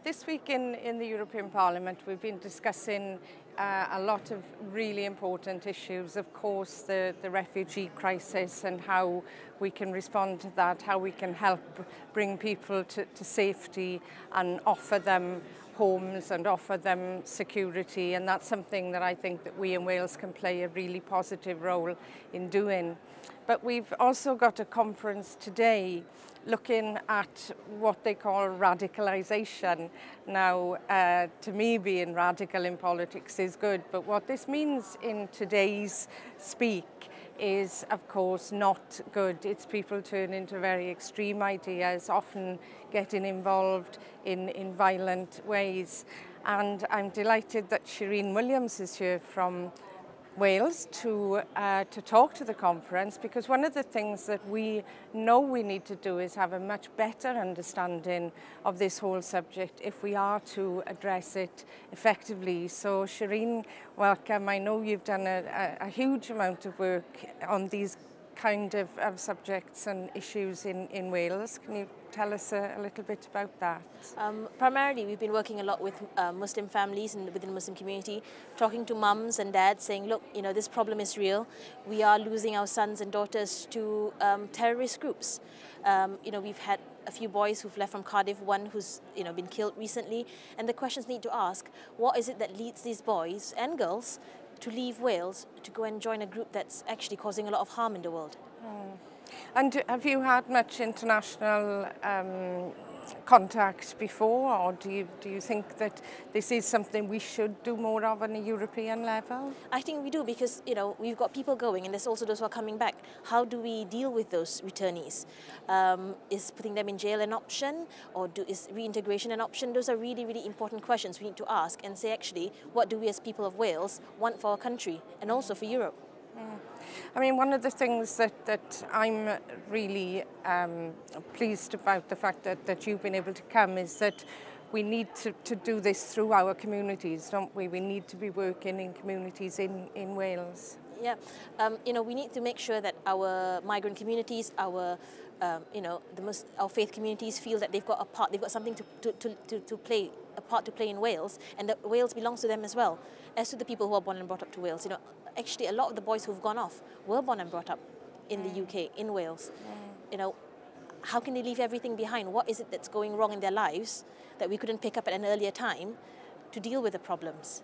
This week in the European Parliament, we've been discussing a lot of really important issues. Of course, the refugee crisis and how we can respond to that, how we can help bring people to safety and offer them homes and offer them security. And that's something that I think that we in Wales can play a really positive role in doing. But we've also got a conference today looking at what they call radicalisation. Now, to me, being radical in politics is good, but what this means in today's speak is, of course, not good. It's people turning to very extreme ideas, often getting involved in violent ways. And I'm delighted that Shereen Williams is here from Wales to talk to the conference, because one of the things that we know we need to do is have a much better understanding of this whole subject if we are to address it effectively. So Shereen, welcome. I know you've done a huge amount of work on these kind of subjects and issues in Wales. Can you tell us a little bit about that? Primarily, we've been working a lot with Muslim families and within the Muslim community, talking to mums and dads, saying, look, this problem is real. We are losing our sons and daughters to terrorist groups. We've had a few boys who've left from Cardiff, one who's been killed recently, and the questions need to ask, what is it that leads these boys and girls to leave Wales to go and join a group that's actually causing a lot of harm in the world? And have you had much international contact before, or do you think that this is something we should do more of on a European level? I think we do, because we've got people going and there's also those who are coming back. How do we deal with those returnees? Is putting them in jail an option, or is reintegration an option? Those are really, really important questions we need to ask and say, actually, what do we as people of Wales want for our country and also for Europe? I mean, one of the things that I'm really pleased about the fact that you've been able to come is that we need to do this through our communities, don't we? We need to be working in communities in Wales. Yeah, we need to make sure that our migrant communities, our our faith communities feel that they've got a part, they've got something to play, a part to play in Wales, and that Wales belongs to them as well, as to the people who are born and brought up to Wales. Actually, a lot of the boys who've gone off were born and brought up in the UK, in Wales. How can they leave everything behind? What is it that's going wrong in their lives that we couldn't pick up at an earlier time to deal with the problems?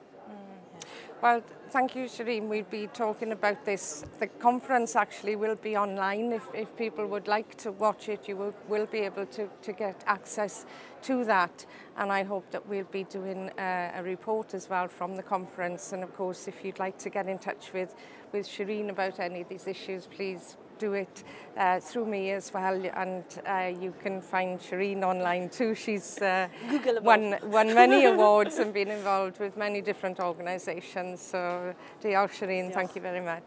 Well, thank you, Shereen. We'll be talking about this. The conference actually will be online. If people would like to watch it, you will be able to get access to that. And I hope that we'll be doing a report as well from the conference. And of course, if you'd like to get in touch with Shereen about any of these issues, please do it through me as well, and you can find Shereen online too. She's won many awards and been involved with many different organisations. So, Diolch Shereen, thank you very much.